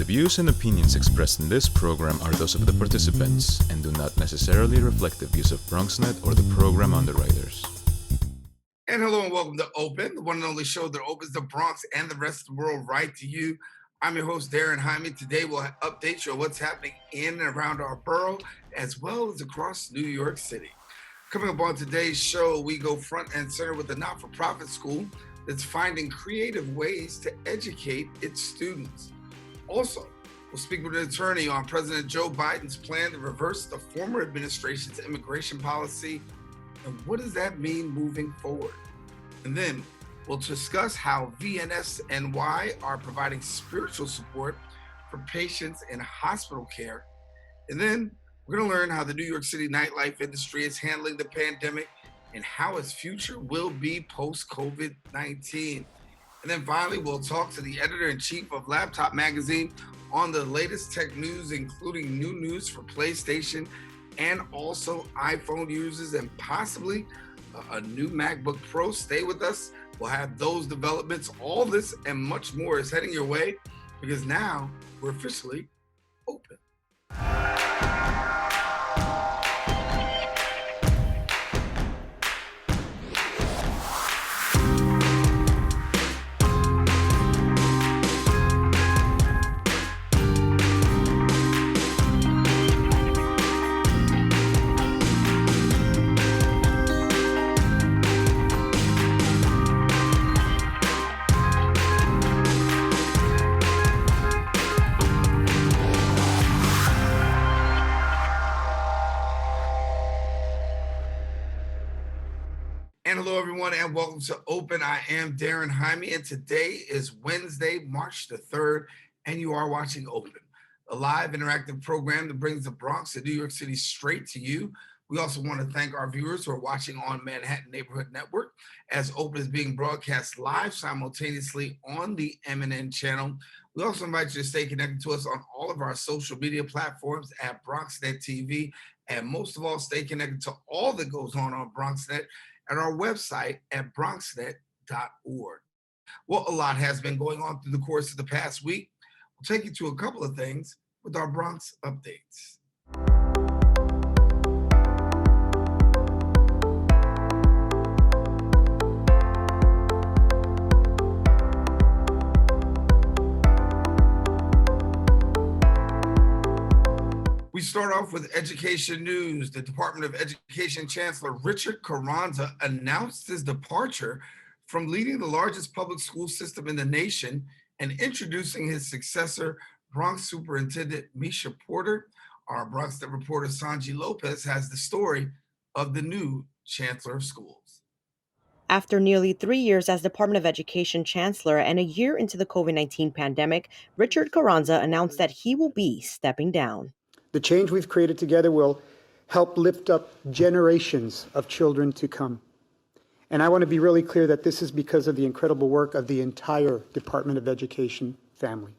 views and opinions expressed in this program are those of the participants and do not necessarily reflect the views of BronxNet or the program underwriters. And hello and welcome to Open, the one and only show that opens the Bronx and the rest of the world right to you. I'm your host, Daren Jaime. Today we'll update you on what's happening in and around our borough, as well as across New York City. Coming up on today's show, we go front and center with a not-for-profit school that's finding creative ways to educate its students. Also, we'll speak with an attorney on President Joe Biden's plan to reverse the former administration's immigration policy, and what does that mean moving forward? And then we'll discuss how VNSNY are providing spiritual support for patients in hospital care. And then we're going to learn how the New York City nightlife industry is handling the pandemic and how its future will be post-COVID-19. And then finally, we'll talk to the editor-in-chief of Laptop Magazine on the latest tech news, including new news for PlayStation and also iPhone users and possibly a new MacBook Pro. Stay with us. We'll have those developments. All this and much more is heading your way because now we're officially open. Hello, everyone, and welcome to Open. I am Daren Jaime, and today is Wednesday, March the 3rd, and you are watching Open, a live interactive program that brings the Bronx and New York City straight to you. We also want to thank our viewers who are watching on Manhattan Neighborhood Network, as Open is being broadcast live simultaneously on the MNN channel. We also invite you to stay connected to us on all of our social media platforms at BronxNet TV, and most of all, stay connected to all that goes on BronxNet at our website at bronxnet.org. Well, a lot has been going on through the course of the past week. We'll take you to a couple of things with our Bronx updates. We start off with education news. The Department of Education Chancellor Richard Carranza announced his departure from leading the largest public school system in the nation and introducing his successor, Bronx Superintendent Misha Porter. Our BronxNet reporter Sanji Lopez has the story of the new Chancellor of Schools. After nearly 3 years as Department of Education Chancellor and a year into the COVID-19 pandemic, Richard Carranza announced that he will be stepping down. The change we've created together will help lift up generations of children to come. And I want to be really clear that this is because of the incredible work of the entire Department of Education family.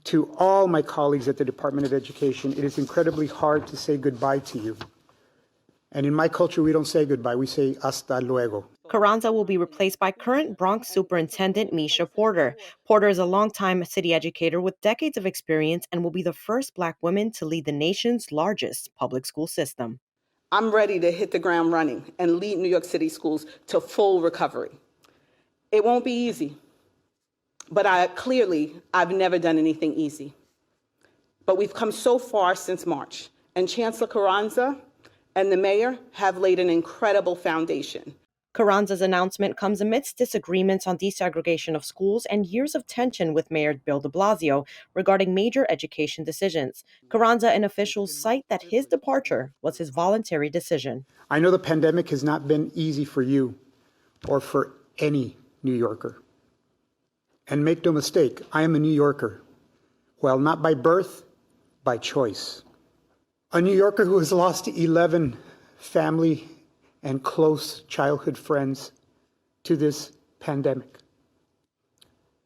To all my colleagues at the Department of Education, it is incredibly hard to say goodbye to you. And in my culture, we don't say goodbye, we say hasta luego. Carranza will be replaced by current Bronx Superintendent Misha Porter. Porter is a longtime city educator with decades of experience and will be the first Black woman to lead the nation's largest public school system. I'm ready to hit the ground running and lead New York City schools to full recovery. It won't be easy, but I've never done anything easy. But we've come so far since March, and Chancellor Carranza and the mayor have laid an incredible foundation. Carranza's announcement comes amidst disagreements on desegregation of schools and years of tension with Mayor Bill de Blasio regarding major education decisions. Carranza and officials cite that his departure was his voluntary decision. I know the pandemic has not been easy for you or for any New Yorker. And make no mistake, I am a New Yorker. Well, not by birth, by choice. A New Yorker who has lost 11 family and close childhood friends to this pandemic.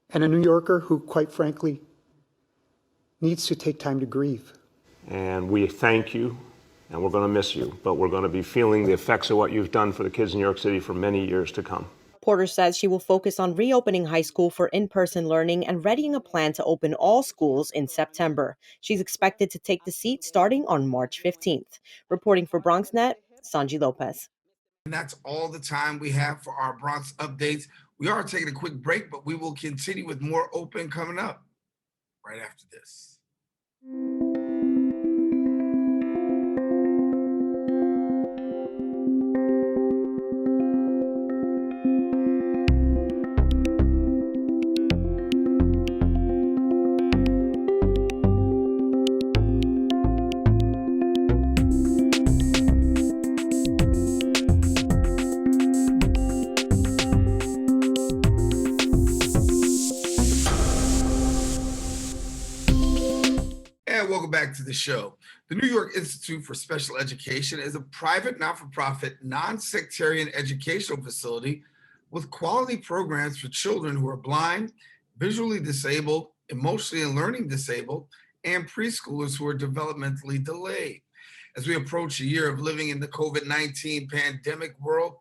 And a New Yorker who, quite frankly, needs to take time to grieve. And we thank you, and we're going to miss you, but we're going to be feeling the effects of what you've done for the kids in New York City for many years to come. Porter says she will focus on reopening high school for in-person learning and readying a plan to open all schools in September. She's expected to take the seat starting on March 15th. Reporting for BronxNet, Sanji Lopez. And that's all the time we have for our Bronx updates. We are taking a quick break, but we will continue with more Open coming up right after this. Welcome back to the show. The New York Institute for Special Education is a private, not-for-profit, non-sectarian educational facility with quality programs for children who are blind, visually disabled, emotionally and learning disabled, and preschoolers who are developmentally delayed. As we approach a year of living in the COVID-19 pandemic world,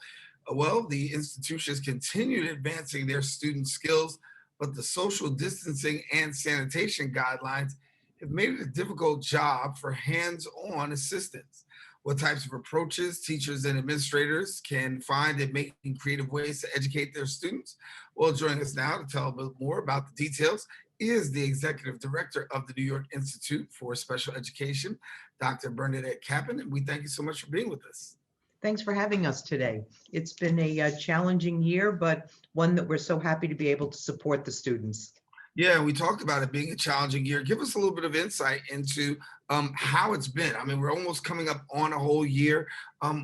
the institutions continued advancing their student skills, but the social distancing and sanitation guidelines have made it a difficult job for hands-on assistance. What types of approaches teachers and administrators can find in making creative ways to educate their students? Well, joining us now to tell a bit more about the details is the executive director of the New York Institute for Special Education, Dr. Bernadette Kappen, and we thank you so much for being with us. Thanks for having us today. It's been a challenging year, but one that we're so happy to be able to support the students. Yeah, we talked about it being a challenging year. Give us a little bit of insight into how it's been. I mean, we're almost coming up on a whole year.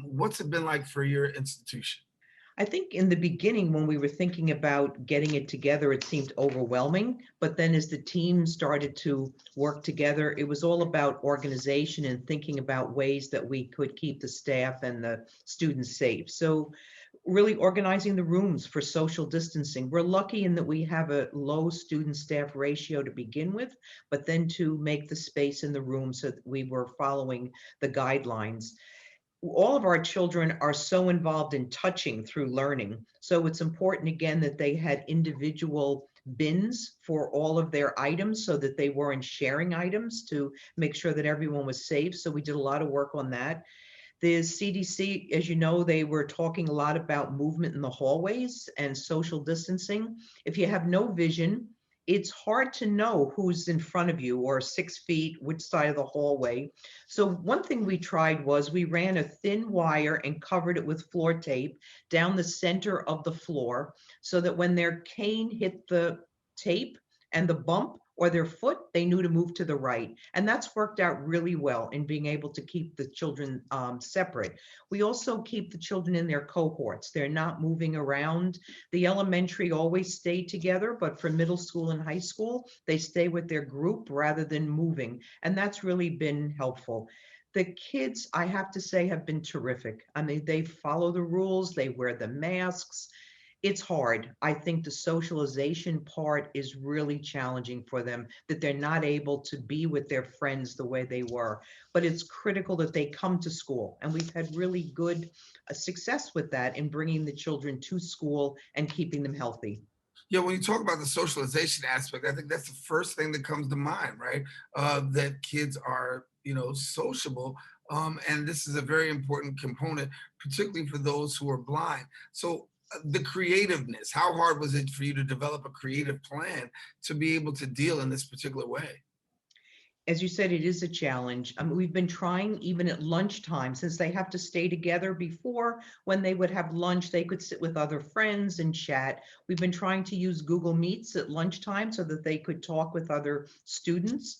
What's it been like for your institution? I think in the beginning, when we were thinking about getting it together, it seemed overwhelming. But then as the team started to work together, it was all about organization and thinking about ways that we could keep the staff and the students safe. So really organizing the rooms for social distancing. We're lucky in that we have a low student staff ratio to begin with, but then to make the space in the room so that we were following the guidelines. All of our children are so involved in touching through learning. So it's important, again, that they had individual bins for all of their items so that they weren't sharing items to make sure that everyone was safe. So we did a lot of work on that. The CDC, as you know, they were talking a lot about movement in the hallways and social distancing. If you have no vision, it's hard to know who's in front of you or 6 feet, which side of the hallway. So one thing we tried was we ran a thin wire and covered it with floor tape down the center of the floor so that when their cane hit the tape and the bump or their foot, they knew to move to the right. And that's worked out really well in being able to keep the children separate. We also keep the children in their cohorts. They're not moving around. The elementary always stay together, but for middle school and high school, they stay with their group rather than moving. And that's really been helpful. The kids, I have to say, have been terrific. I mean, they follow the rules, they wear the masks. It's hard. I think the socialization part is really challenging for them, that they're not able to be with their friends the way they were. But it's critical that they come to school. And we've had really good success with that in bringing the children to school and keeping them healthy. Yeah, when you talk about the socialization aspect, I think that's the first thing that comes to mind, right? That kids are, sociable. And this is a very important component, particularly for those who are blind. So the creativeness, how hard was it for you to develop a creative plan to be able to deal in this particular way? As you said, it is a challenge. We've been trying even at lunchtime, since they have to stay together. Before, when they would have lunch, they could sit with other friends and chat. We've been trying to use Google Meets at lunchtime so that they could talk with other students.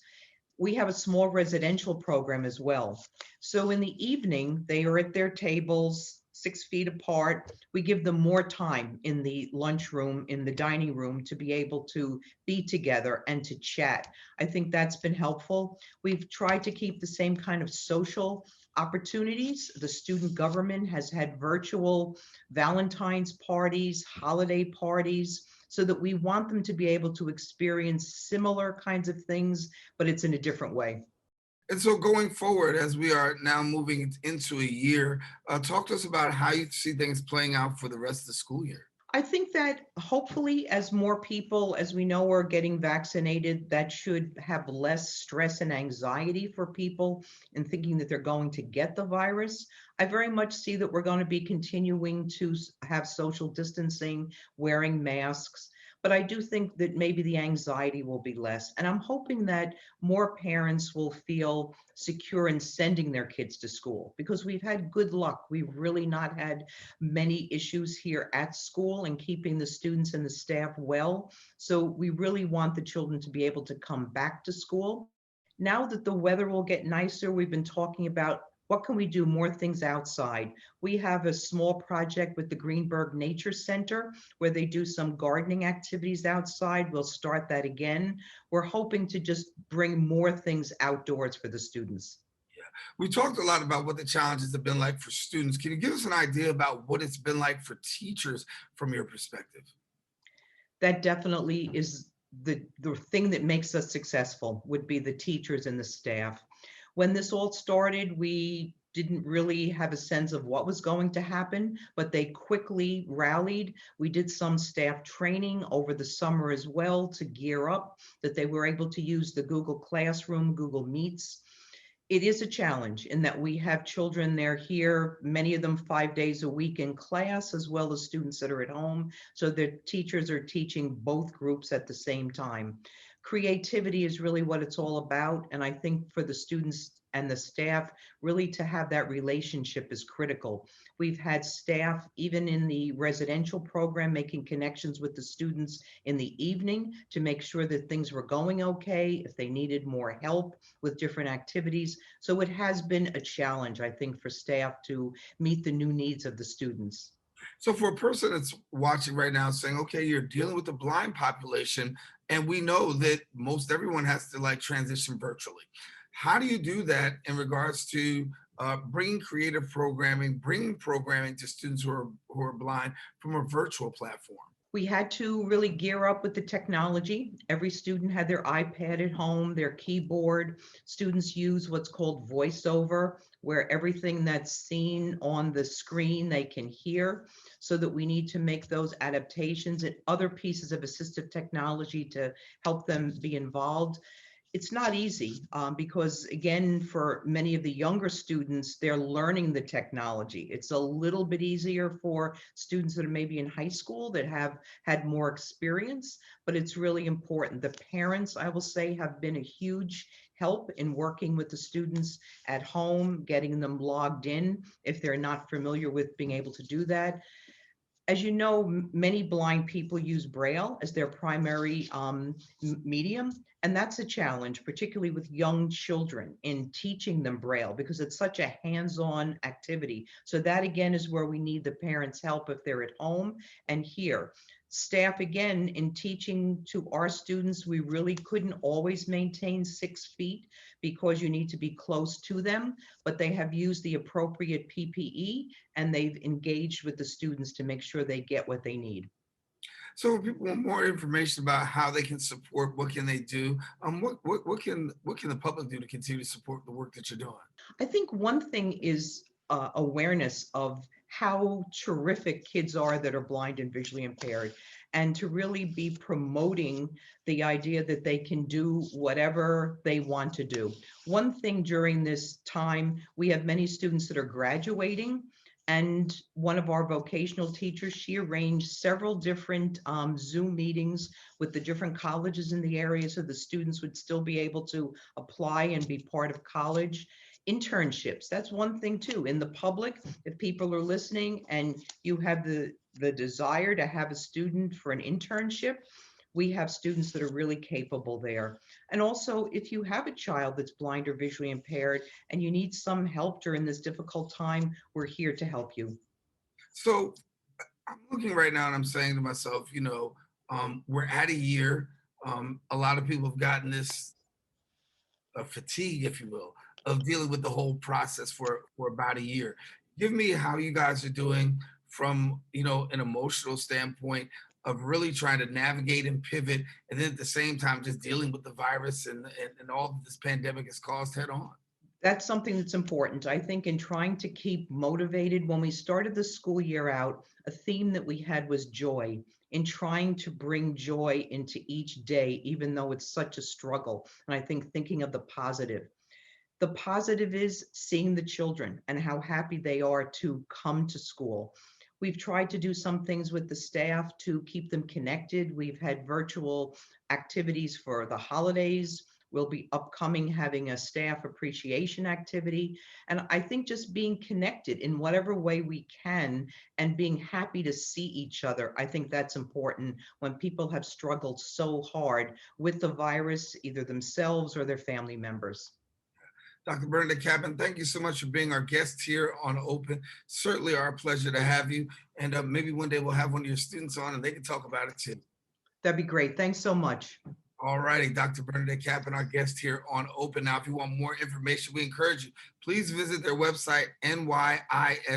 We have a small residential program as well. So in the evening, they are at their tables, 6 feet apart. We give them more time in the lunchroom, in the dining room, to be able to be together and to chat. I think that's been helpful. We've tried to keep the same kind of social opportunities. The student government has had virtual Valentine's parties, holiday parties, so that we want them to be able to experience similar kinds of things, but it's in a different way. And so going forward, as we are now moving into a year, talk to us about how you see things playing out for the rest of the school year. I think that hopefully as more people, as we know, are getting vaccinated, that should have less stress and anxiety for people in thinking that they're going to get the virus. I very much see that we're going to be continuing to have social distancing, wearing masks. But I do think that maybe the anxiety will be less. And I'm hoping that more parents will feel secure in sending their kids to school because we've had good luck. We've really not had many issues here at school and keeping the students and the staff well. So we really want the children to be able to come back to school. Now that the weather will get nicer, we've been talking about what can we do more things outside. We have a small project with the Greenberg Nature Center where they do some gardening activities outside. We'll start that again. We're hoping to just bring more things outdoors for the students. We talked a lot about what the challenges have been like for students. Can you give us an idea about what it's been like for teachers from your perspective? That definitely is the thing that makes us successful, would be the teachers and the staff. When this all started, we didn't really have a sense of what was going to happen, but they quickly rallied. We did some staff training over the summer as well to gear up, that they were able to use the Google Classroom, Google Meets. It is a challenge in that we have children, they're here, many of them 5 days a week in class, as well as students that are at home. So the teachers are teaching both groups at the same time. Creativity is really what it's all about. And I think for the students and the staff, really to have that relationship is critical. We've had staff, even in the residential program, making connections with the students in the evening to make sure that things were going okay, if they needed more help with different activities. So it has been a challenge, I think, for staff to meet the new needs of the students. So for a person that's watching right now saying, okay, you're dealing with the blind population, and we know that most everyone has to like transition virtually. How do you do that in regards to bringing creative programming, bringing programming to students who are blind from a virtual platform? We had to really gear up with the technology. Every student had their iPad at home, their keyboard. Students use what's called voiceover, where everything that's seen on the screen they can hear, so that we need to make those adaptations and other pieces of assistive technology to help them be involved. It's not easy because, again, for many of the younger students, they're learning the technology. It's a little bit easier for students that are maybe in high school that have had more experience, but it's really important. The parents, I will say, have been a huge help in working with the students at home, getting them logged in if they're not familiar with being able to do that. As you know, many blind people use Braille as their primary medium, and that's a challenge, particularly with young children, in teaching them Braille because it's such a hands-on activity. So that, again, is where we need the parents' help if they're at home and here. Staff, again, in teaching to our students, we really couldn't always maintain 6 feet because you need to be close to them, but they have used the appropriate PPE and they've engaged with the students to make sure they get what they need. So if people want more information about how they can support, what can they do? What can the public do to continue to support the work that you're doing? I think one thing is awareness of how terrific kids are that are blind and visually impaired, and to really be promoting the idea that they can do whatever they want to do. One thing during this time, we have many students that are graduating, and one of our vocational teachers, she arranged several different Zoom meetings with the different colleges in the area so the students would still be able to apply and be part of college. Internships, that's one thing too. In the public, if people are listening and you have the desire to have a student for an internship, we have students that are really capable there. And also, if you have a child that's blind or visually impaired and you need some help during this difficult time, we're here to help you. So I'm looking right now and I'm saying to myself, we're at a year. A lot of people have gotten this fatigue, if you will, of dealing with the whole process for about a year. Give me how you guys are doing from, an emotional standpoint of really trying to navigate and pivot, and then at the same time just dealing with the virus and all that this pandemic has caused head on. That's something that's important. I think in trying to keep motivated, when we started the school year out, a theme that we had was joy, in trying to bring joy into each day, even though it's such a struggle. And I think thinking of the positive. The positive is seeing the children and how happy they are to come to school. We've tried to do some things with the staff to keep them connected. We've had virtual activities for the holidays. We'll be upcoming having a staff appreciation activity. And I think just being connected in whatever way we can and being happy to see each other, I think that's important when people have struggled so hard with the virus, either themselves or their family members. Dr. Bernadette Kappen, thank you so much for being our guest here on Open. Certainly our pleasure to have you. And maybe one day we'll have one of your students on and they can talk about it too. That'd be great. Thanks so much. All righty, Dr. Bernadette Kappen, our guest here on Open. Now, if you want more information, we encourage you, please visit their website, nyise.org,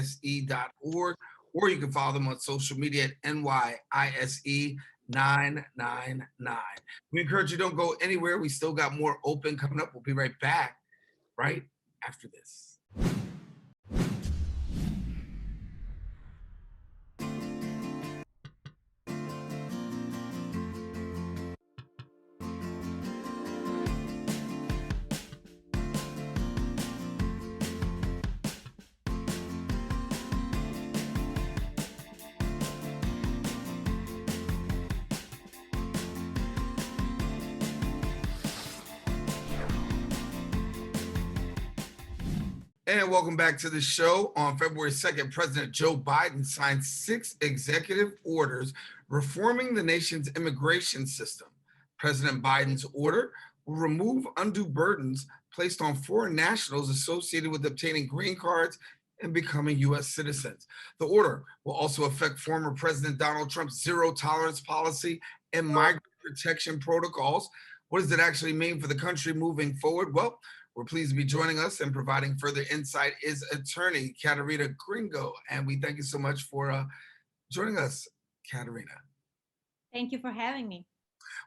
or you can follow them on social media at nyise999. We encourage you, don't go anywhere. We still got more Open coming up. We'll be right back right after this. And welcome back to the show. On February 2nd, President Joe Biden signed 6 executive orders reforming the nation's immigration system. President Biden's order will remove undue burdens placed on foreign nationals associated with obtaining green cards and becoming U.S. citizens. The order will also affect former President Donald Trump's zero tolerance policy and migrant protection protocols. What does it actually mean for the country moving forward? Well, we're pleased to be joining us and providing further insight is attorney Katerina Grinko. And we thank you so much for joining us, Katerina. Thank you for having me.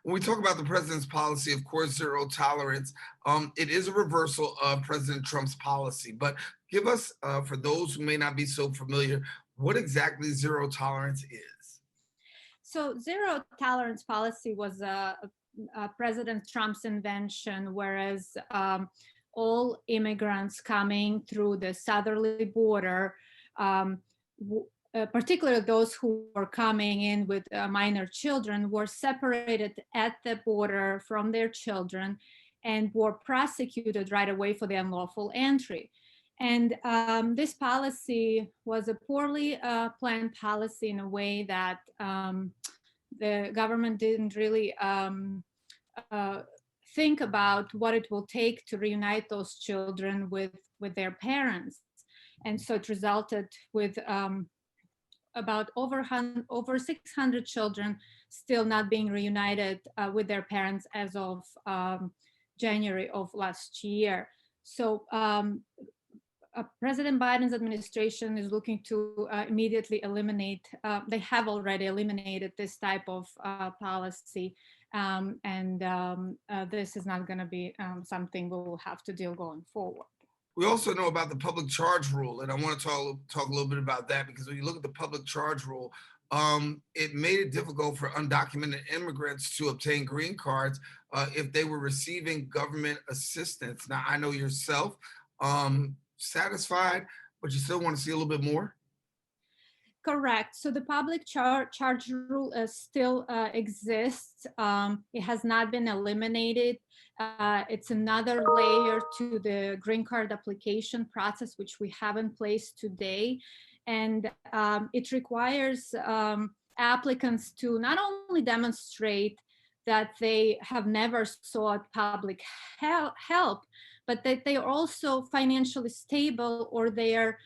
When we talk about the president's policy, of course, zero tolerance, it is a reversal of President Trump's policy. But give us, for those who may not be so familiar, what exactly zero tolerance is. So zero tolerance policy was President Trump's invention, whereas all immigrants coming through the southerly border, particularly those who were coming in with minor children, were separated at the border from their children and were prosecuted right away for the unlawful entry. And this policy was a poorly planned policy in a way that the government didn't really think about what it will take to reunite those children with their parents. And so it resulted with about over 600 children still not being reunited with their parents as of January of last year. So President Biden's administration is looking to immediately eliminate, they have already eliminated this type of policy. This is not going to be something we will have to deal going forward. We also know about the public charge rule, and I want to talk a little bit about that, because when you look at the public charge rule, it made it difficult for undocumented immigrants to obtain green cards if they were receiving government assistance. Now, I know yourself, satisfied, but you still want to see a little bit more? Correct. So the public charge rule still exists. It has not been eliminated. It's another layer to the green card application process, which we have in place today. And it requires applicants to not only demonstrate that they have never sought public help, but that they are also financially stable, or their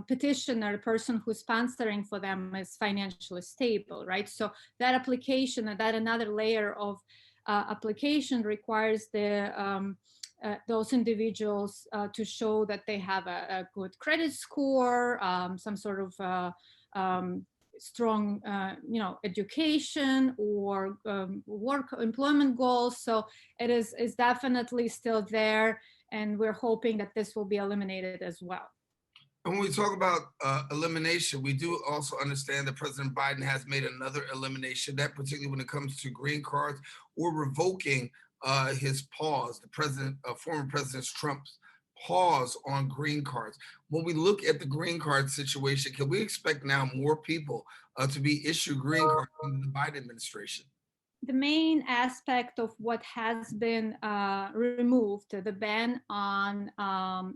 petitioner, the person who's sponsoring for them, is financially stable, right? So that application, that another layer of application requires those individuals to show that they have a good credit score, some sort of strong, education or work employment goals. So it is definitely still there. and we're hoping that this will be eliminated as well. And when we talk about elimination, we do also understand that President Biden has made another elimination, that particularly when it comes to green cards or revoking his pause, former President Trump's pause on green cards. When we look at the green card situation, can we expect now more people to be issued green cards under the Biden administration? The main aspect of what has been removed, the ban on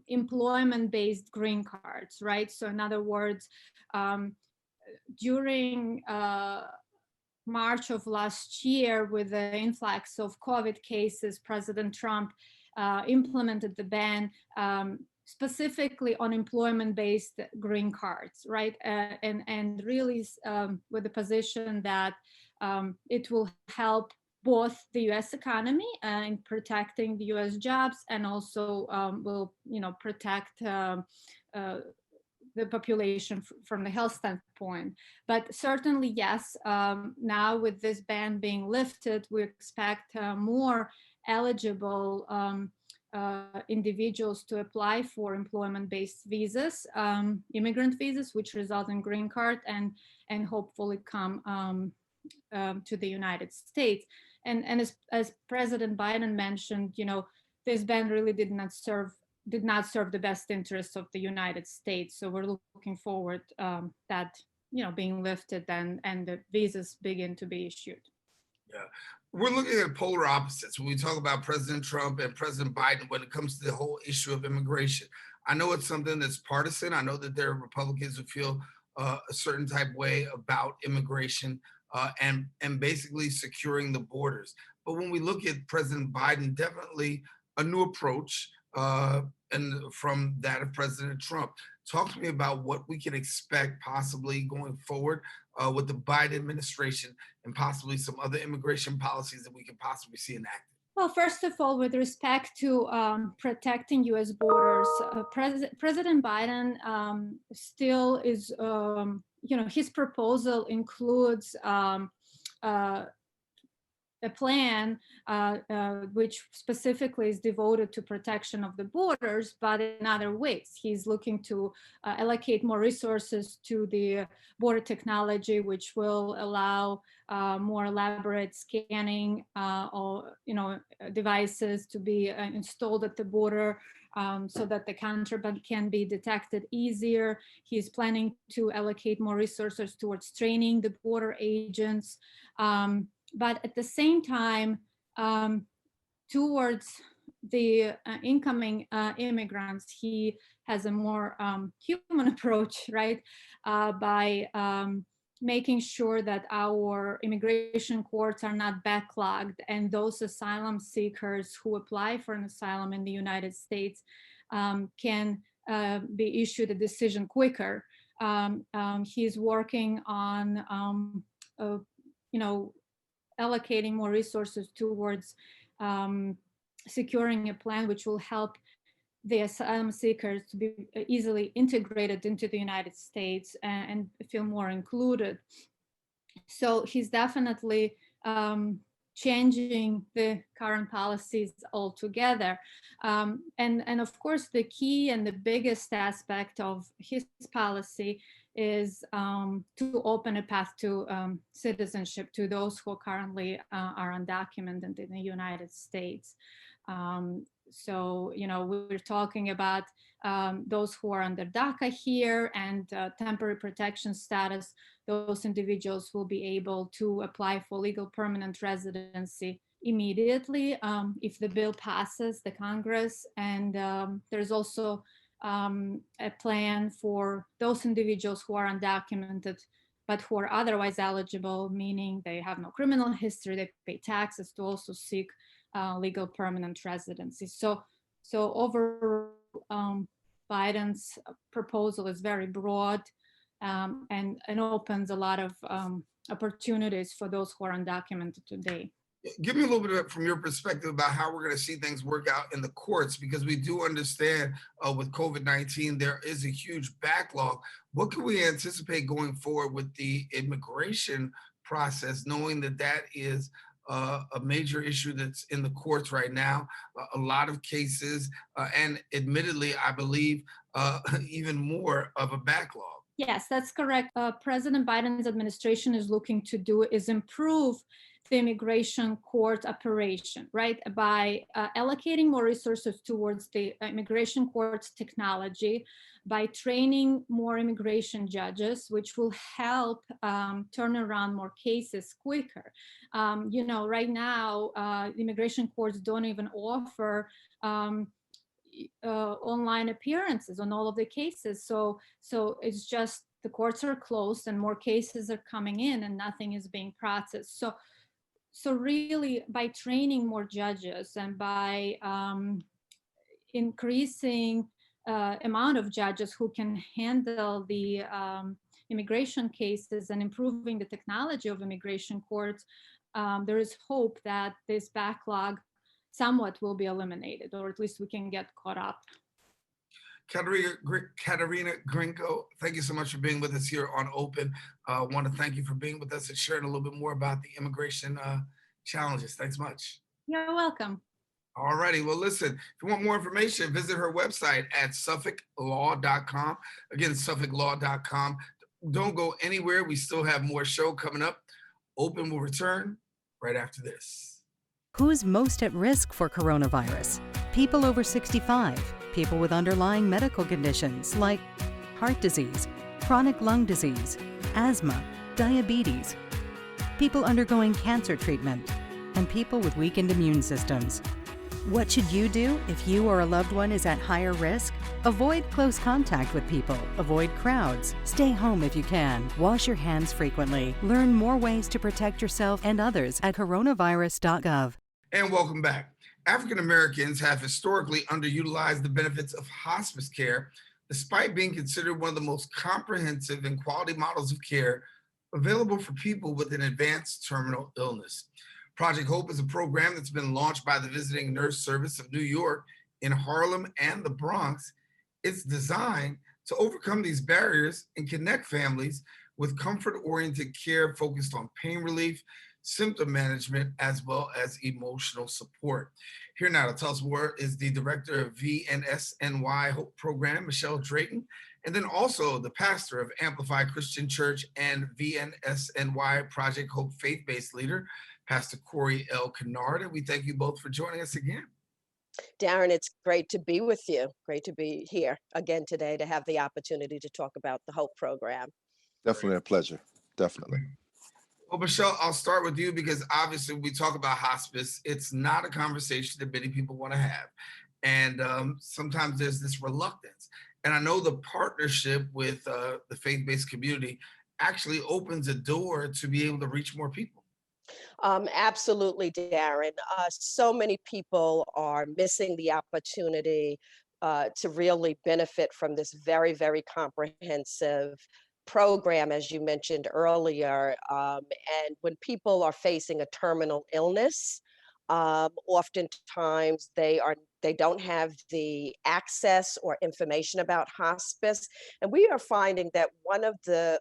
employment-based green cards, right? So in other words, during March of last year, with the influx of COVID cases, President Trump implemented the ban specifically on employment-based green cards, right? And really with the position that it will help both the U.S. economy in protecting the U.S. jobs, and also will, protect the population from the health standpoint. But certainly, yes, now with this ban being lifted, we expect more eligible individuals to apply for employment-based visas, immigrant visas, which result in green card and hopefully come to the United States. And as President Biden mentioned, this ban really did not serve the best interests of the United States. So we're looking forward that being lifted and the visas begin to be issued. Yeah, we're looking at polar opposites when we talk about President Trump and President Biden when it comes to the whole issue of immigration. I know it's something that's partisan. I know that there are Republicans who feel a certain type way about immigration and basically securing the borders. But when we look at President Biden, definitely a new approach and from that of President Trump. Talk to me about what we can expect possibly going forward with the Biden administration and possibly some other immigration policies that we can possibly see enacted. Well, first of all, with respect to protecting U.S. borders, President Biden still is, his proposal includes a plan which specifically is devoted to protection of the borders, but in other ways. He's looking to allocate more resources to the border technology, which will allow more elaborate scanning or devices to be installed at the border so that the contraband can be detected easier. He's planning to allocate more resources towards training the border agents. But at the same time, towards the incoming immigrants, he has a more human approach, right? By making sure that our immigration courts are not backlogged, and those asylum seekers who apply for an asylum in the United States can be issued a decision quicker. He's working on, allocating more resources towards securing a plan which will help the asylum seekers to be easily integrated into the United States and feel more included. So he's definitely changing the current policies altogether. And of course, the key and the biggest aspect of his policy is to open a path to citizenship to those who currently are undocumented in the United States. So, we're talking about those who are under DACA here and temporary protection status. Those individuals will be able to apply for legal permanent residency immediately if the bill passes the Congress. And there's also a plan for those individuals who are undocumented but who are otherwise eligible, meaning they have no criminal history, they pay taxes, to also seek legal permanent residency. So overall, Biden's proposal is very broad and opens a lot of opportunities for those who are undocumented today. Give me a little bit from your perspective about how we're going to see things work out in the courts, because we do understand with COVID-19, there is a huge backlog. What can we anticipate going forward with the immigration process, knowing that that is a major issue that's in the courts right now, a lot of cases, and admittedly, I believe even more of a backlog. Yes, that's correct. President Biden's administration is looking to do is improve the immigration court operation, right? By allocating more resources towards the immigration court's technology, by training more immigration judges, which will help turn around more cases quicker. Right now, immigration courts don't even offer online appearances on all of the cases. So it's just the courts are closed and more cases are coming in and nothing is being processed. So really, by training more judges and by increasing amount of judges who can handle the immigration cases and improving the technology of immigration courts, there is hope that this backlog somewhat will be eliminated, or at least we can get caught up. Katerina Grinko, thank you so much for being with us here on Open. I want to thank you for being with us and sharing a little bit more about the immigration challenges. Thanks much. You're welcome. All righty. Well, listen, if you want more information, visit her website at suffolklaw.com. Again, suffolklaw.com. Don't go anywhere. We still have more show coming up. Open will return right after this. Who's most at risk for coronavirus? People over 65, people with underlying medical conditions like heart disease, chronic lung disease, asthma, diabetes, people undergoing cancer treatment, and people with weakened immune systems. What should you do if you or a loved one is at higher risk? Avoid close contact with people, avoid crowds, stay home if you can, wash your hands frequently, learn more ways to protect yourself and others at coronavirus.gov. And welcome back. African Americans have historically underutilized the benefits of hospice care, despite being considered one of the most comprehensive and quality models of care available for people with an advanced terminal illness. Project Hope is a program that's been launched by the Visiting Nurse Service of New York in Harlem and the Bronx. It's designed to overcome these barriers and connect families with comfort-oriented care focused on pain relief, symptom management, as well as emotional support. Here now to tell us more is the director of VNSNY Hope Program, Michelle Drayton, and then also the pastor of Amplify Christian Church and VNSNY Project Hope faith-based leader, Pastor Corey L. Kennard. And we thank you both for joining us again. Daren, it's great to be with you. Great to be here again today to have the opportunity to talk about the Hope Program. Definitely a pleasure. Definitely. Well, Michelle, I'll start with you because obviously when we talk about hospice, it's not a conversation that many people want to have. And sometimes there's this reluctance. And I know the partnership with the faith-based community actually opens a door to be able to reach more people. Absolutely, Daren. So many people are missing the opportunity to really benefit from this very, very comprehensive program, as you mentioned earlier. And when people are facing a terminal illness, oftentimes they don't have the access or information about hospice. And we are finding that one of the,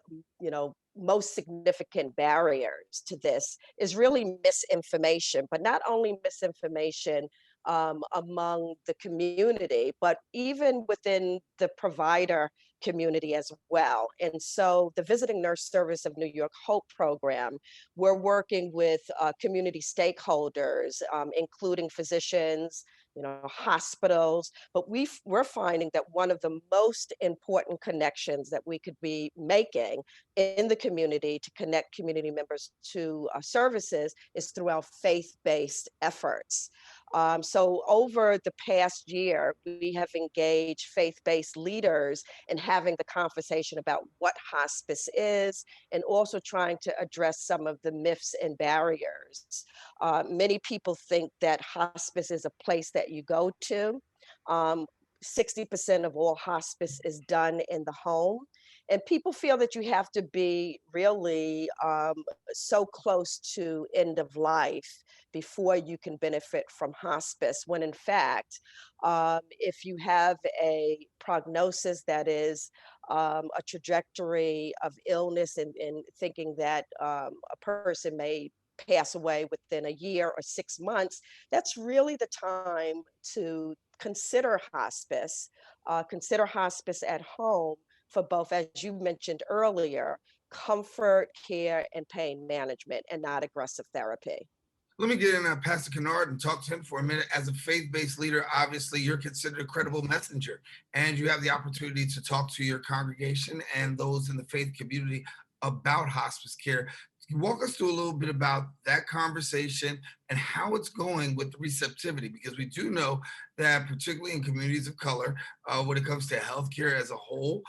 most significant barriers to this is really misinformation, but not only misinformation among the community, but even within the provider community as well. And so the Visiting Nurse Service of New York Hope Program, we're working with community stakeholders, including physicians, hospitals, but we're finding that one of the most important connections that we could be making in the community to connect community members to services is through our faith-based efforts. So over the past year, we have engaged faith-based leaders in having the conversation about what hospice is and also trying to address some of the myths and barriers. Many people think that hospice is a place that you go to. 60% of all hospice is done in the home. And people feel that you have to be really so close to end of life before you can benefit from hospice, when in fact, if you have a prognosis that is a trajectory of illness and thinking that a person may pass away within a year or 6 months, that's really the time to consider hospice at home for both, as you mentioned earlier, comfort, care, and pain management, and not aggressive therapy. Let me get in Pastor Kennard and talk to him for a minute. As a faith-based leader, obviously you're considered a credible messenger, and you have the opportunity to talk to your congregation and those in the faith community about hospice care. Walk us through a little bit about that conversation and how it's going with the receptivity, because we do know that particularly in communities of color, when it comes to healthcare as a whole,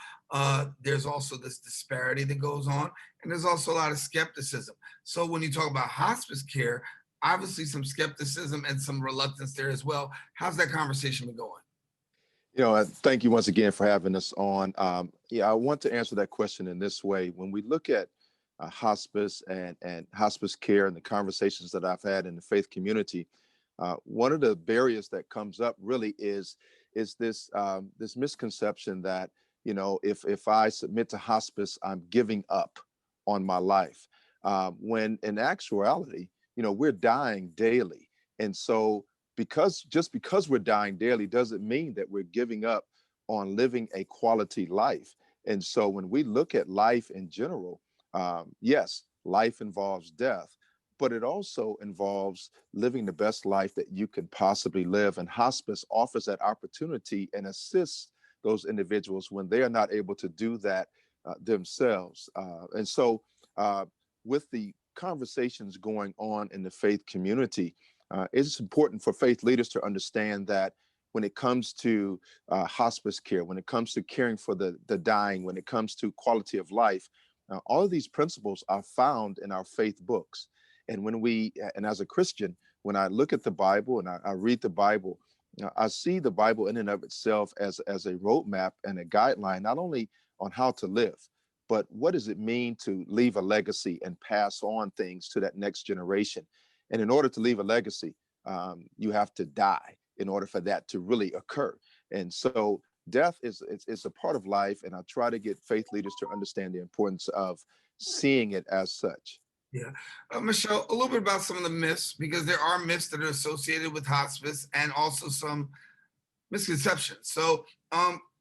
there's also this disparity that goes on, and there's also a lot of skepticism. So when you talk about hospice care, obviously some skepticism and some reluctance there as well. How's that conversation been going? Thank you once again for having us on. I want to answer that question in this way. When we look at hospice and hospice care and the conversations that I've had in the faith community, one of the barriers that comes up really is this misconception that, if I submit to hospice, I'm giving up on my life. When in actuality, we're dying daily. And so because we're dying daily doesn't mean that we're giving up on living a quality life. And so when we look at life in general, yes, life involves death, but it also involves living the best life that you can possibly live. And hospice offers that opportunity and assists those individuals when they are not able to do that themselves. And so with the conversations going on in the faith community, it's important for faith leaders to understand that when it comes to hospice care, when it comes to caring for the dying, when it comes to quality of life, all of these principles are found in our faith books. And and as a Christian, when I look at the Bible and I read the Bible, I see the Bible in and of itself as a roadmap and a guideline, not only on how to live, but what does it mean to leave a legacy and pass on things to that next generation? And in order to leave a legacy, you have to die in order for that to really occur. And so death is a part of life, and I try to get faith leaders to understand the importance of seeing it as such. Yeah. Michelle, a little bit about some of the myths, because there are myths that are associated with hospice and also some misconceptions. So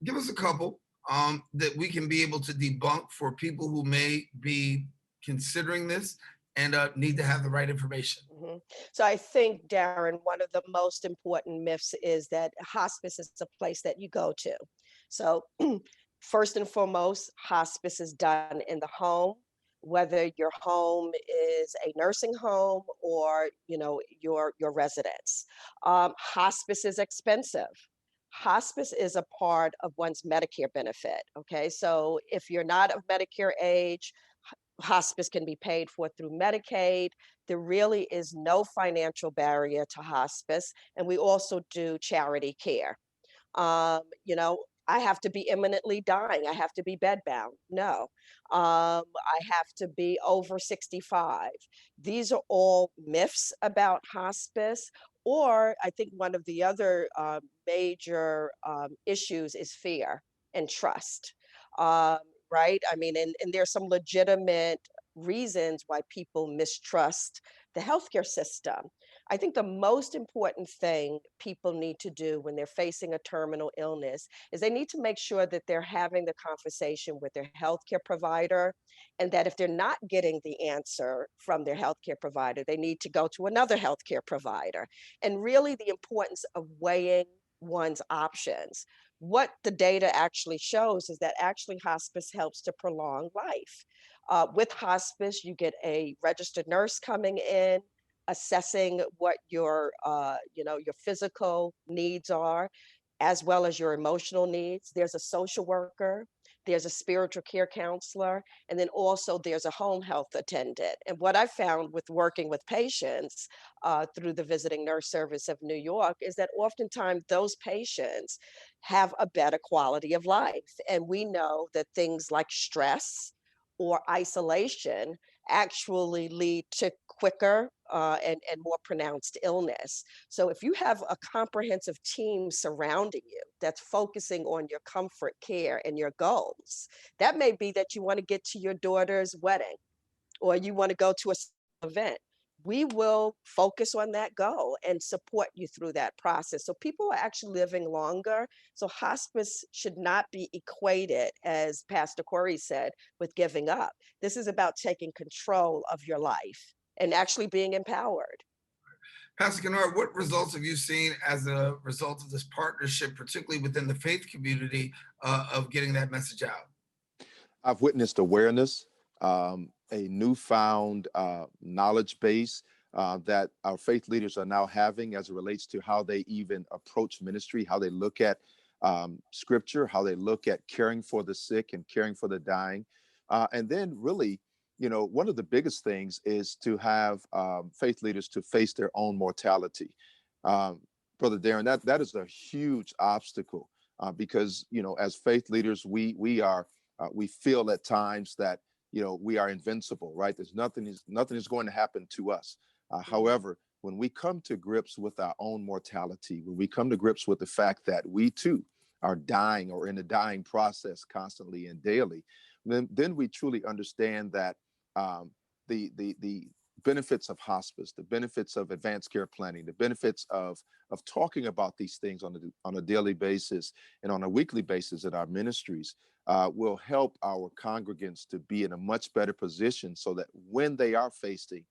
give us a couple that we can be able to debunk for people who may be considering this and need to have the right information. Mm-hmm. So I think, Daren, one of the most important myths is that hospice is a place that you go to. So first and foremost, hospice is done in the home, whether your home is a nursing home or, your residence. Hospice is expensive. Hospice is a part of one's Medicare benefit. Okay, so if you're not of Medicare age, hospice can be paid for through Medicaid. There really is no financial barrier to hospice. And we also do charity care. I have to be imminently dying. I have to be bedbound. No, I have to be over 65. These are all myths about hospice. Or I think one of the other major issues is fear and trust. Right? I mean, and there's some legitimate reasons why people mistrust the healthcare system. I think the most important thing people need to do when they're facing a terminal illness is they need to make sure that they're having the conversation with their healthcare provider, and that if they're not getting the answer from their healthcare provider, they need to go to another healthcare provider. And really the importance of weighing one's options. What the data actually shows is that actually hospice helps to prolong life. With hospice, you get a registered nurse coming in, assessing what your physical needs are, as well as your emotional needs. There's a social worker, there's a spiritual care counselor, and then also there's a home health attendant. And what I found with working with patients through the Visiting Nurse Service of New York is that oftentimes those patients have a better quality of life. And we know that things like stress or isolation actually lead to quicker and more pronounced illness. So if you have a comprehensive team surrounding you that's focusing on your comfort, care, and your goals, that may be that you want to get to your daughter's wedding or you want to go to a event. we will focus on that goal and support you through that process. So people are actually living longer. So hospice should not be equated, as Pastor Corey said, with giving up. This is about taking control of your life and actually being empowered. Pastor Kennard, what results have you seen as a result of this partnership, particularly within the faith community, of getting that message out? I've witnessed awareness, a newfound knowledge base that our faith leaders are now having as it relates to how they even approach ministry, how they look at scripture, how they look at caring for the sick and caring for the dying. And then really, one of the biggest things is to have faith leaders to face their own mortality. Brother Daren, that is a huge obstacle because, as faith leaders, we feel at times that, we are invincible, right? There's nothing is going to happen to us. However, when we come to grips with our own mortality, when we come to grips with the fact that we too are dying or in a dying process constantly and daily, then we truly understand that the benefits of hospice, the benefits of advanced care planning, the benefits of talking about these things on a daily basis and on a weekly basis in our ministries will help our congregants to be in a much better position so that when they are facing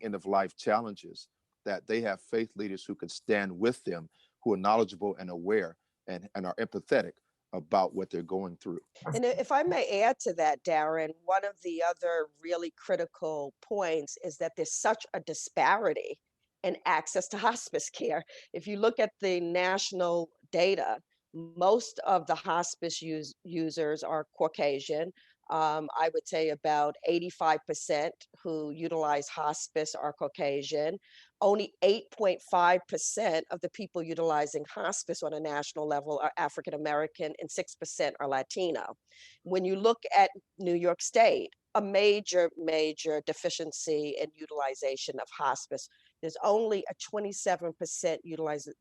end-of-life challenges, that they have faith leaders who can stand with them, who are knowledgeable and aware and are empathetic about what they're going through. And if I may add to that, Daren, one of the other really critical points is that there's such a disparity in access to hospice care. If you look at the national data, most of the hospice users are Caucasian. I would say about 85% who utilize hospice are Caucasian. Only 8.5% of the people utilizing hospice on a national level are African American and 6% are Latino. When you look at New York State, a major deficiency in utilization of hospice. There's only a 27%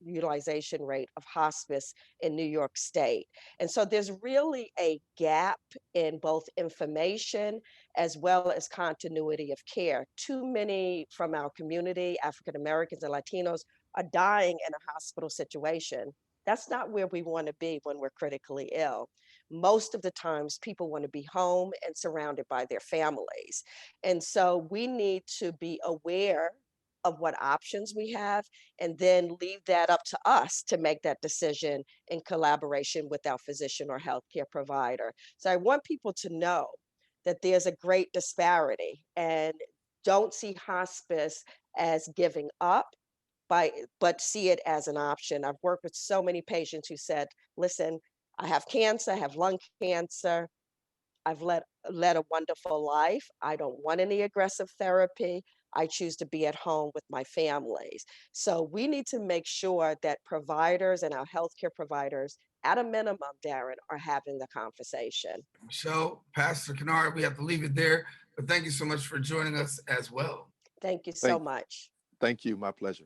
utilization rate of hospice in New York State. And so there's really a gap in both information as well as continuity of care. Too many from our community, African Americans and Latinos, are dying in a hospital situation. That's not where we want to be when we're critically ill. Most of the times people want to be home and surrounded by their families. And so we need to be aware of what options we have and then leave that up to us to make that decision in collaboration with our physician or healthcare provider. So I want people to know that there's a great disparity and don't see hospice as giving up, but see it as an option. I've worked with so many patients who said, listen, I have cancer, I have lung cancer. I've led a wonderful life. I don't want any aggressive therapy. I choose to be at home with my families. So we need to make sure that providers and our healthcare providers, at a minimum, Daren, are having the conversation. Michelle, Pastor Kennard, we have to leave it there, but thank you so much for joining us as well. Thank you so much. Thank you, my pleasure.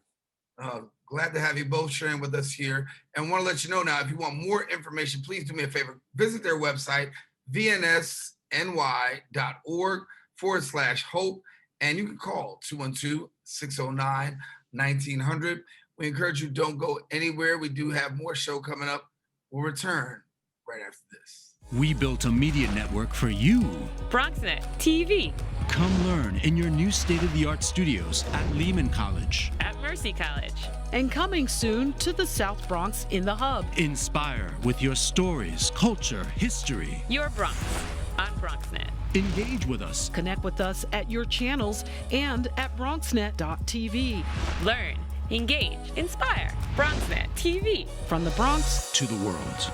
Glad to have you both sharing with us here. And want to let you know now, if you want more information, please do me a favor, visit their website, VNSNY.org/hope. And you can call 212-609-1900. We encourage you, don't go anywhere. We do have more show coming up. We'll return right after this. We built a media network for you. BronxNet TV. Come learn in your new state-of-the-art studios at Lehman College. At Mercy College. And coming soon to the South Bronx in the Hub. Inspire with your stories, culture, history. Your Bronx on BronxNet. Engage with us. Connect with us at your channels and at BronxNet.tv. Learn, engage, inspire. BronxNet TV. From the Bronx to the world.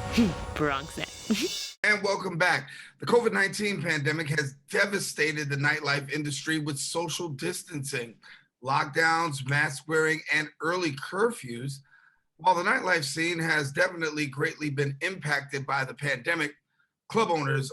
BronxNet. And welcome back. The COVID-19 pandemic has devastated the nightlife industry with social distancing, lockdowns, mask wearing, and early curfews. While the nightlife scene has definitely greatly been impacted by the pandemic, club owners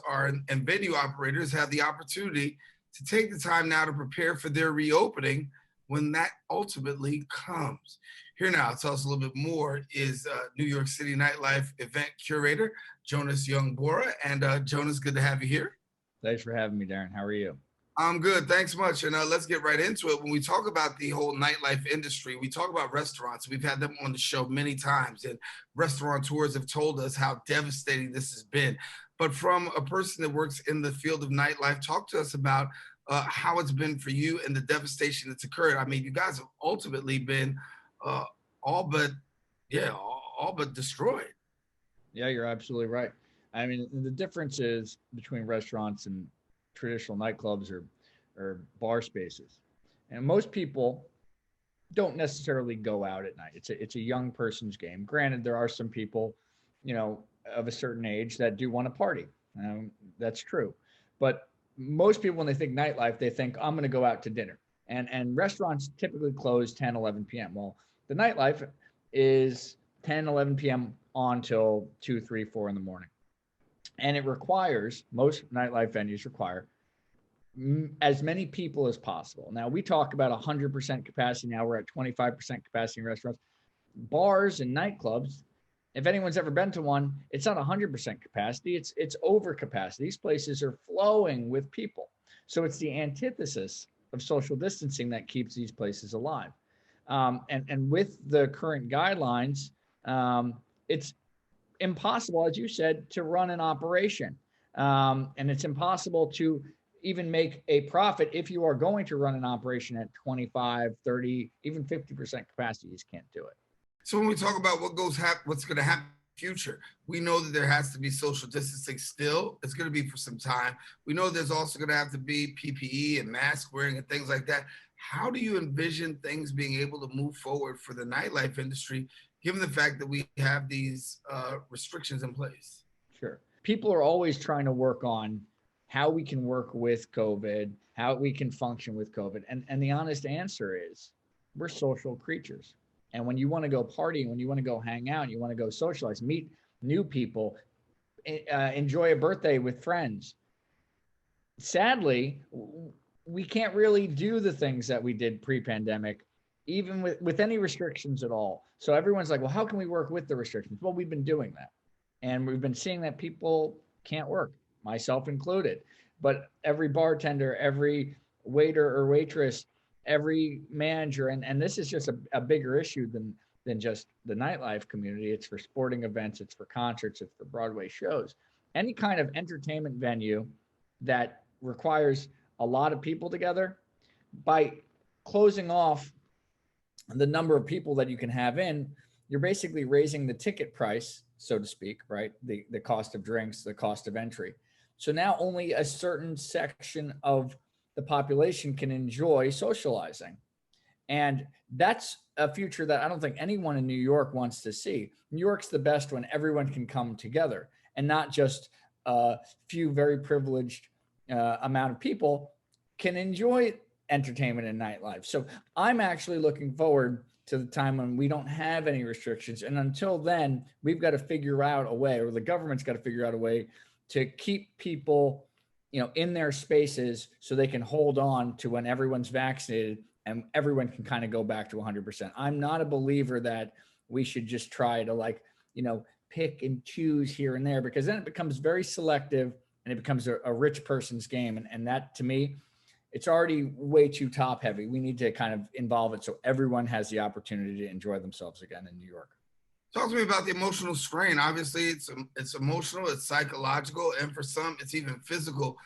and venue operators have the opportunity to take the time now to prepare for their reopening when that ultimately comes. Here now, to tell us a little bit more is New York City nightlife event curator, Jonas Borra. And Jonas, good to have you here. Thanks for having me, Daren. How are you? I'm good. Thanks much. And let's get right into it. When we talk about the whole nightlife industry, we talk about restaurants. We've had them on the show many times, and restaurateurs have told us how devastating this has been. But from a person that works in the field of nightlife, talk to us about how it's been for you and the devastation that's occurred. I mean, you guys have ultimately been all but destroyed. Yeah, you're absolutely right. I mean, the difference is between restaurants and traditional nightclubs or bar spaces. And most people don't necessarily go out at night. It's a young person's game. Granted, there are some people, of a certain age that do want to party. That's true. But most people, when they think nightlife, they think, I'm going to go out to dinner. And restaurants typically close 10, 11 p.m. Well, the nightlife is 10, 11 p.m. on till 2, 3, 4 in the morning. And it requires, most nightlife venues require as many people as possible. Now, we talk about 100% capacity. Now we're at 25% capacity in restaurants. Bars and nightclubs, if anyone's ever been to one, it's not 100% capacity. It's over capacity. These places are flowing with people. So it's the antithesis of social distancing that keeps these places alive. And with the current guidelines, it's impossible, as you said, to run an operation. And it's impossible to even make a profit if you are going to run an operation at 25, 30, even 50% capacity. You just can't do it. So when we talk about what's going to happen in the future, we know that there has to be social distancing still. It's going to be for some time. We know there's also going to have to be PPE and mask wearing and things like that. How do you envision things being able to move forward for the nightlife industry, given the fact that we have these restrictions in place? Sure. People are always trying to work on how we can work with COVID, how we can function with COVID. And the honest answer is we're social creatures. And when you want to go party, when you want to go hang out, you want to go socialize, meet new people, enjoy a birthday with friends. Sadly, we can't really do the things that we did pre-pandemic, even with any restrictions at all. So everyone's like, well, how can we work with the restrictions? Well, we've been doing that. And we've been seeing that people can't work, myself included. But every bartender, every waiter or waitress, every manager, and this is just a bigger issue than just the nightlife community. It's for sporting events, it's for concerts, it's for Broadway shows. Any kind of entertainment venue that requires a lot of people together, by closing off the number of people that you can have in, you're basically raising the ticket price, so to speak, right? The cost of drinks, the cost of entry. So now only a certain section of the population can enjoy socializing. And that's a future that I don't think anyone in New York wants to see. New York's the best when everyone can come together and not just a few very privileged amount of people can enjoy entertainment and nightlife. So I'm actually looking forward to the time when we don't have any restrictions. And until then, we've got to figure out a way, or the government's got to figure out a way to keep people, in their spaces so they can hold on to when everyone's vaccinated and everyone can kind of go back to 100%. I'm not a believer that we should just try to pick and choose here and there, because then it becomes very selective and it becomes a rich person's game. And that, to me, it's already way too top heavy. We need to kind of involve it so everyone has the opportunity to enjoy themselves again in New York. Talk to me about the emotional strain. Obviously, it's emotional, it's psychological, and for some, it's even physical.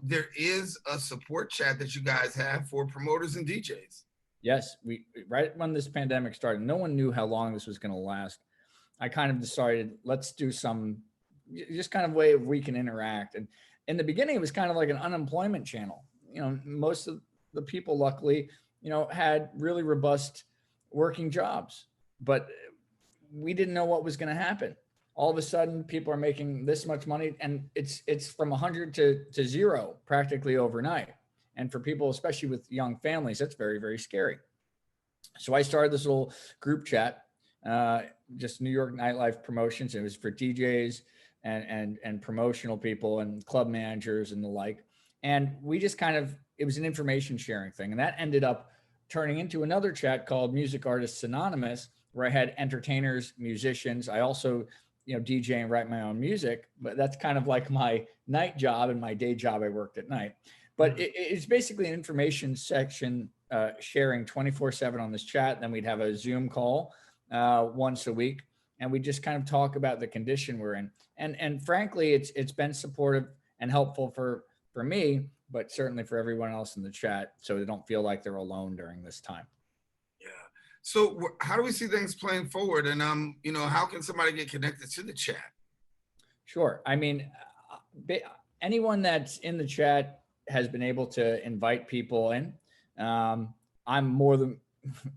There is a support chat that you guys have for promoters and DJs. Yes, right when this pandemic started, no one knew how long this was going to last. I kind of decided, let's do some just kind of way of we can interact. And in the beginning, it was kind of like an unemployment channel. Most of the people, luckily, had really robust working jobs, but we didn't know what was going to happen. All of a sudden, people are making this much money, and it's from 100 to 0 practically overnight. And for people, especially with young families, that's very, very scary. So I started this little group chat, just New York nightlife promotions. It was for DJs and promotional people and club managers and the like. And we just it was an information sharing thing. And that ended up turning into another chat called Music Artists Anonymous, where I had entertainers, musicians. I also, DJ and write my own music, but that's kind of like my night job, and my day job, I worked at night. But it's basically an information section sharing 24/7 on this chat. Then we'd have a Zoom call once a week, and we just kind of talk about the condition we're in. And frankly, it's been supportive and helpful for me, but certainly for everyone else in the chat, so they don't feel like they're alone during this time. Yeah. So how do we see things playing forward? And how can somebody get connected to the chat? Sure. I mean, anyone that's in the chat has been able to invite people in. I'm more than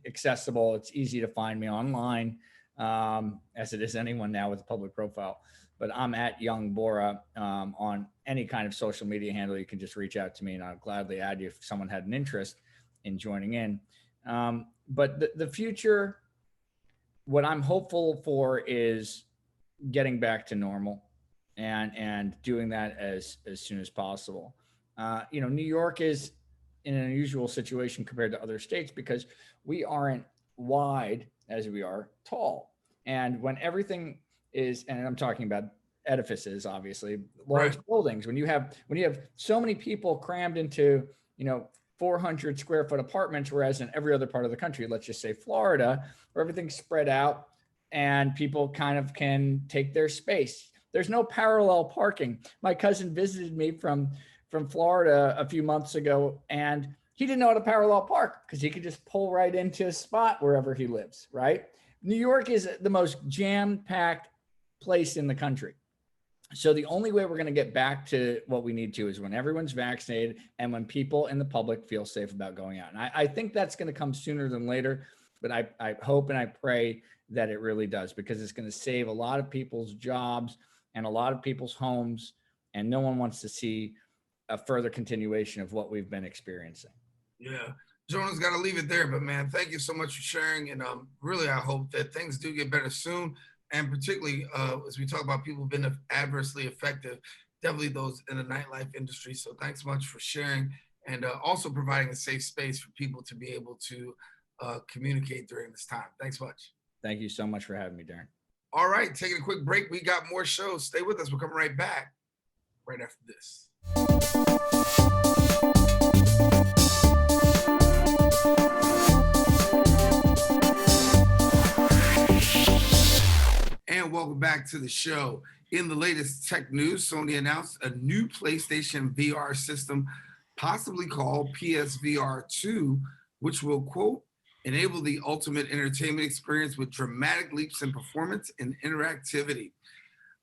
accessible. It's easy to find me online, as it is anyone now with a public profile. But I'm at Young Borra on any kind of social media handle. You can just reach out to me, and I'll gladly add you if someone had an interest in joining in. But the future, what I'm hopeful for is getting back to normal and doing that as soon as possible. New York is in an unusual situation compared to other states because we aren't wide as we are tall. And when everything is, and I'm talking about edifices, obviously, large buildings, when you have so many people crammed into, 400 square foot apartments, whereas in every other part of the country, let's just say Florida, where everything's spread out and people kind of can take their space. There's no parallel parking. My cousin visited me from Florida a few months ago, and he didn't know how to parallel park because he could just pull right into a spot wherever he lives, right? New York is the most jam-packed place in the country. So the only way we're going to get back to what we need to is when everyone's vaccinated and when people in the public feel safe about going out. And I think that's going to come sooner than later, but I hope and I pray that it really does, because it's going to save a lot of people's jobs and a lot of people's homes, and no one wants to see a further continuation of what we've been experiencing. Yeah. Jonas, got to leave it there, but man, thank you so much for sharing. And really, I hope that things do get better soon. And particularly as we talk about people who've been adversely affected, definitely those in the nightlife industry. So thanks so much for sharing, and also providing a safe space for people to be able to communicate during this time. Thanks much. Thank you so much for having me, Daren. All right, taking a quick break. We got more shows. Stay with us. We're coming right back right after this. And welcome back to the show. In the latest tech news, Sony announced a new PlayStation VR system, possibly called PSVR 2, which will, quote, enable the ultimate entertainment experience with dramatic leaps in performance and interactivity.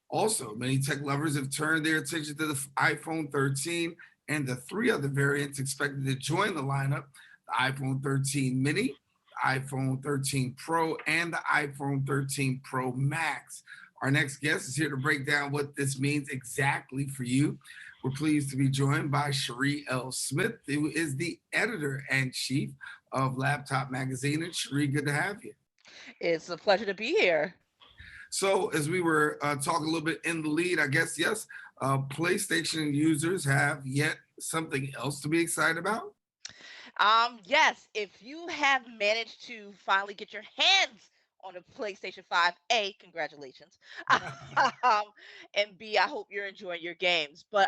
Also, many tech lovers have turned their attention to the iPhone 13 and the three other variants expected to join the lineup: the iPhone 13 mini, iPhone 13 Pro, and the iPhone 13 Pro Max. Our next guest is here to break down what this means exactly for you. We're pleased to be joined by Sherri L. Smith, who is the editor-in-chief of Laptop Magazine. And Sherri, good to have you. It's a pleasure to be here. So as we were talking a little bit in the lead, I guess, yes, PlayStation users have yet something else to be excited about. Yes, if you have managed to finally get your hands on a PlayStation 5, A, congratulations. And B, I hope you're enjoying your games. But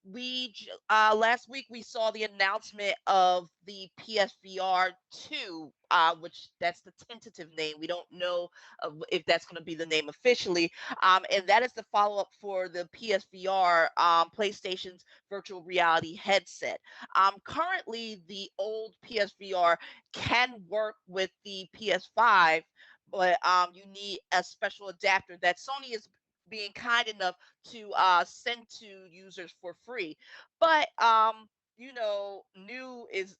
last week we saw the announcement of the PSVR 2, which that's the tentative name. We don't know if that's going to be the name officially. And that is the follow-up for the PSVR, PlayStation's virtual reality headset. Currently, the old PSVR can work with the PS5, but you need a special adapter that Sony is being kind enough to send to users for free. But new is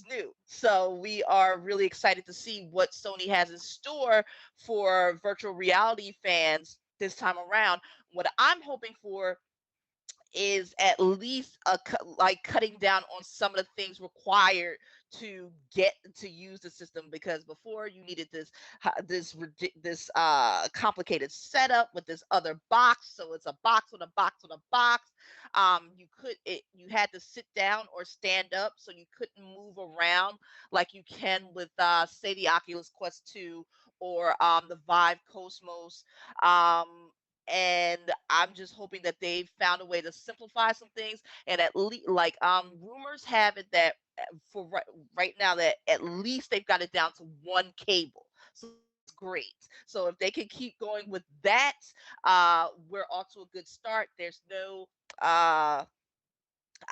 new. So we are really excited to see what Sony has in store for virtual reality fans this time around. What I'm hoping for is at least cutting down on some of the things required to get to use the system, because before you needed this complicated setup with this other box. So it's a box on a box on a box. You had to sit down or stand up, so you couldn't move around like you can with say the Oculus Quest 2 or the Vive Cosmos. and I'm just hoping that they've found a way to simplify some things. And at least, rumors have it that for right now, that at least they've got it down to one cable. So it's great. So if they can keep going with that, we're off to a good start. There's no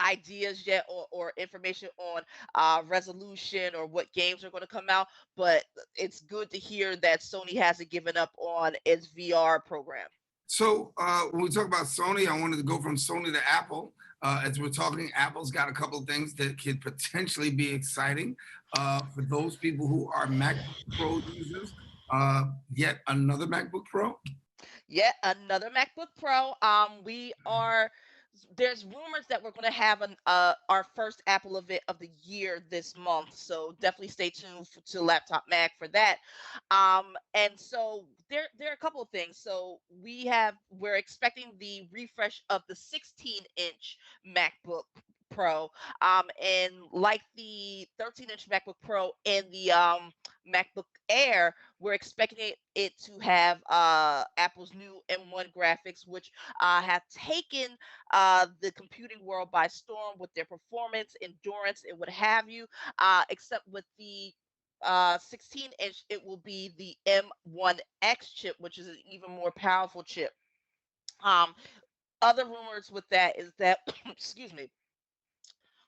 ideas yet, or information on resolution or what games are going to come out, but it's good to hear that Sony hasn't given up on its VR program. So when we talk about Sony, I wanted to go from Sony to Apple. As we're talking, Apple's got a couple of things that could potentially be exciting for those people who are MacBook Pro users. Yet another MacBook Pro. Yet another MacBook Pro. There's rumors that we're going to have our first Apple event of the year this month, so definitely stay tuned to Laptop Mag for that. And so there are a couple of things. So we're expecting the refresh of the 16-inch MacBook Pro, and like the 13-inch MacBook Pro and the MacBook Air, we're expecting it to have Apple's new M1 graphics, which have taken the computing world by storm with their performance, endurance, and what have you. Except with the 16-inch, it will be the M1X chip, which is an even more powerful chip. Other rumors with that is that, excuse me,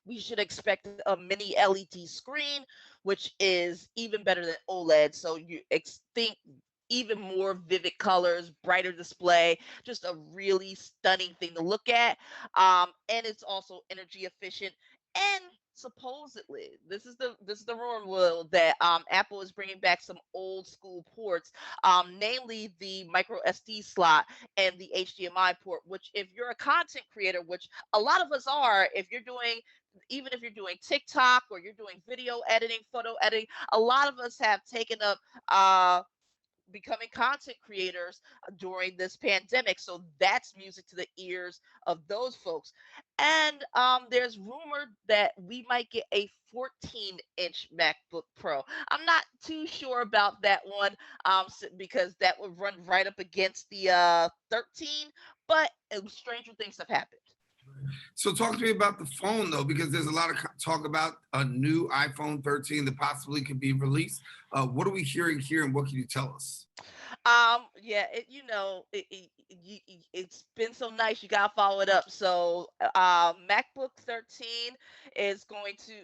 we should expect a mini LED screen, which is even better than OLED. So you think even more vivid colors, brighter display, just a really stunning thing to look at. And it's also energy efficient. And supposedly, this is the rumor will that Apple is bringing back some old school ports, namely the micro SD slot and the HDMI port. Which, if you're a content creator, which a lot of us are, even if you're doing TikTok or you're doing video editing, photo editing, a lot of us have taken up becoming content creators during this pandemic. So that's music to the ears of those folks. And there's rumor that we might get a 14-inch MacBook Pro. I'm not too sure about that one, because that would run right up against the 13, but stranger things have happened. So talk to me about the phone, though, because there's a lot of talk about a new iPhone 13 that possibly could be released. What are we hearing here, and what can you tell us? Yeah, it's been so nice. You gotta follow it up. So, MacBook 13 is going to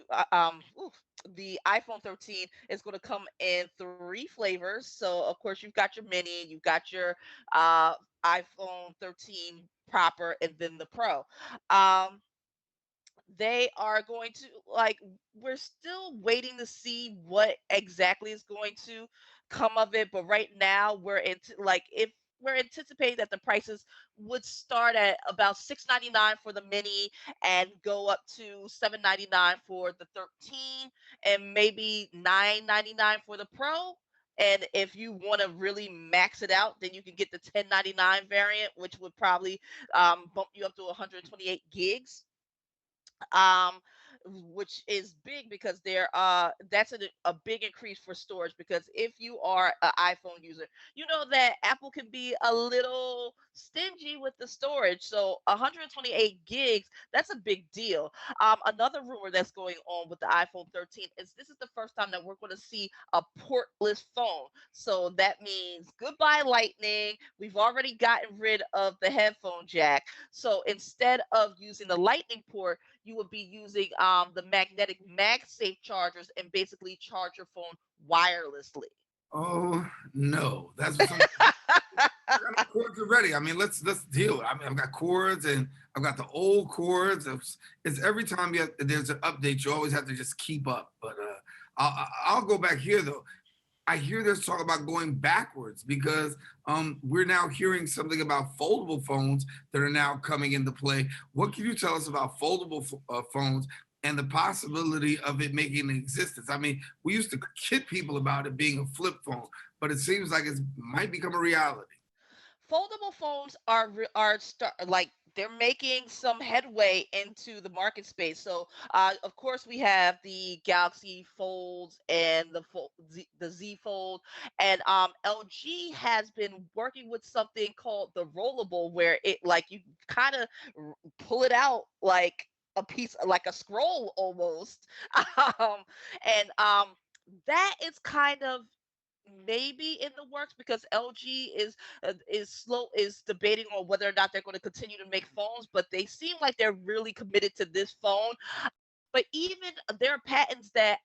the iPhone 13 is going to come in 3 flavors. So, of course, you've got your mini, you've got your iPhone 13 proper, and then the Pro. They are going to, we're still waiting to see what exactly is going to come of it, but right now if we're anticipating that the prices would start at about $699 for the mini and go up to $799 for the 13, and maybe $999 for the Pro. And if you want to really max it out, then you can get the $1099 variant, which would probably bump you up to 128 gigs. Which is big because that's a big increase for storage, because if you are an iPhone user, you know that Apple can be a little stingy with the storage. So 128 gigs, that's a big deal. Another rumor that's going on with the iPhone 13 is this is the first time that we're going to see a portless phone. So that means goodbye Lightning. We've already gotten rid of the headphone jack. So instead of using the Lightning port, you would be using the magnetic MagSafe chargers and basically charge your phone wirelessly. Oh no, that's what I got cords already. I mean, let's deal. I mean, I've got cords and I've got the old cords. It's every time there's an update, you always have to just keep up. But I'll go back here though. I hear this talk about going backwards because we're now hearing something about foldable phones that are now coming into play. What can you tell us about foldable phones and the possibility of it making an existence? I mean, we used to kid people about it being a flip phone, but it seems like it might become a reality. Foldable phones they're making some headway into the market space. So, of course, we have the Galaxy Folds and the Z Fold, and LG has been working with something called the Rollable, where it like you kind of pull it out like a piece, like a scroll almost, um, and that is kind of maybe in the works because LG is debating on whether or not they're going to continue to make phones, but they seem like they're really committed to this phone. But even there are patents that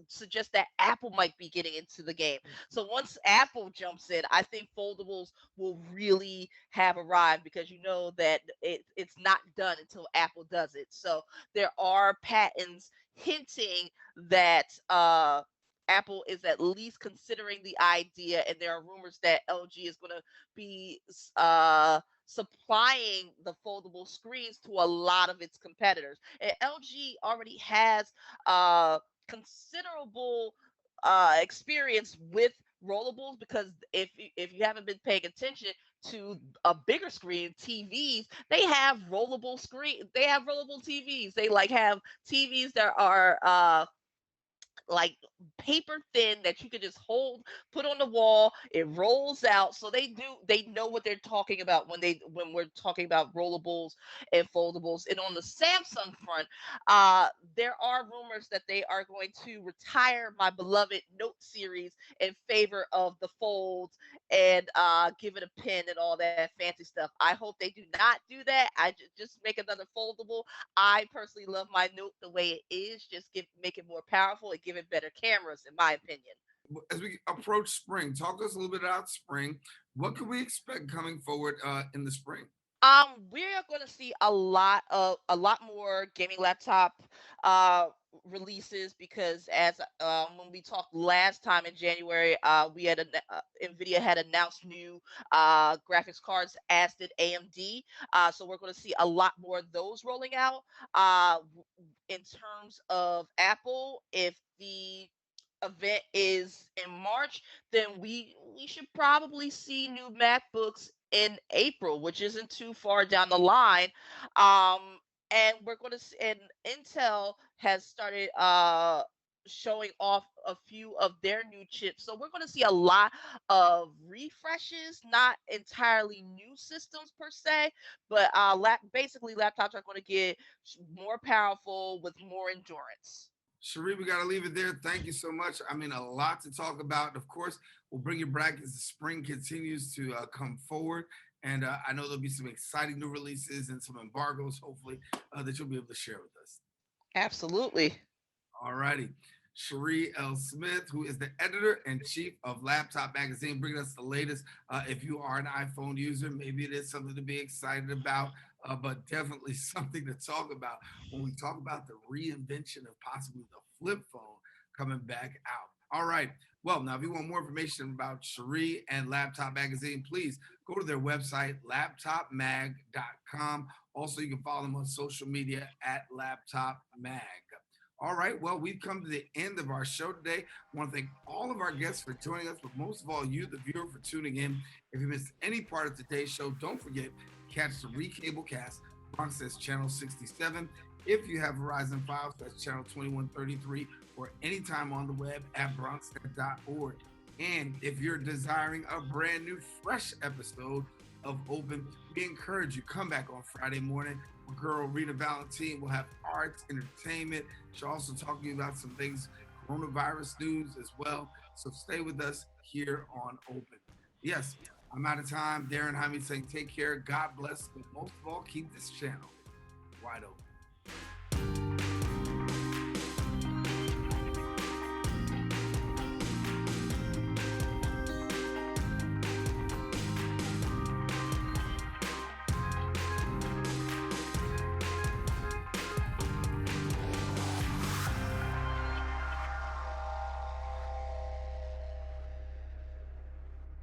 suggest that Apple might be getting into the game. So once Apple jumps in, I think foldables will really have arrived because you know that it's not done until Apple does it. So there are patents hinting that Apple is at least considering the idea, and there are rumors that LG is going to be supplying the foldable screens to a lot of its competitors. And LG already has considerable experience with rollables because if you haven't been paying attention to a bigger screen TVs, they have rollable screen. They have rollable TVs. They like have TVs that are like paper thin that you could just hold, put on the wall, it rolls out. So they know what they're talking about when we're talking about rollables and foldables. And on the Samsung front, there are rumors that they are going to retire my beloved Note series in favor of the folds and give it a pin and all that fancy stuff. I hope they do not do that. I just make another foldable. I personally love my Note the way it is. Just make it more powerful and give it better cameras, in my opinion. As we approach spring, talk to us a little bit about spring. What can we expect coming forward in the spring? We are going to see a lot more gaming laptop releases because as when we talked last time in January, we had Nvidia had announced new graphics cards, as did AMD. So we're going to see a lot more of those rolling out. In terms of Apple, if the event is in March, then we should probably see new MacBooks in April, which isn't too far down the line. Um, and we're going to see, and Intel has started showing off a few of their new chips. So we're going to see a lot of refreshes, not entirely new systems per se, but basically laptops are going to get more powerful with more endurance. Sherri, we got to leave it there. Thank you so much. I mean, a lot to talk about. Of course, we'll bring you back as the spring continues to come forward. And I know there'll be some exciting new releases and some embargoes, hopefully, that you'll be able to share with us. Absolutely. All righty. Sherri L. Smith, who is the editor-in-chief of Laptop Magazine, bringing us the latest. If you are an iPhone user, maybe it is something to be excited about, but definitely something to talk about when we talk about the reinvention of possibly the flip phone coming back out. All right. Well, now, if you want more information about Sherri and Laptop Magazine, please go to their website, laptopmag.com. Also, you can follow them on social media at laptopmag. All right, well, we've come to the end of our show today. I want to thank all of our guests for joining us, but most of all, you, the viewer, for tuning in. If you missed any part of today's show, don't forget, catch the Recablecast, Bronxnet Channel 67. If you have Verizon Files, that's Channel 2133, or anytime on the web at bronxnet.org. And if you're desiring a brand new, fresh episode of Open, we encourage you, come back on Friday morning. My girl Rita Valentine will have arts, entertainment. She'll also talk to you about some things, coronavirus news as well. So stay with us here on Open. Yes, I'm out of time. Daren, Jaime saying take care, God bless, but most of all, keep this channel wide open.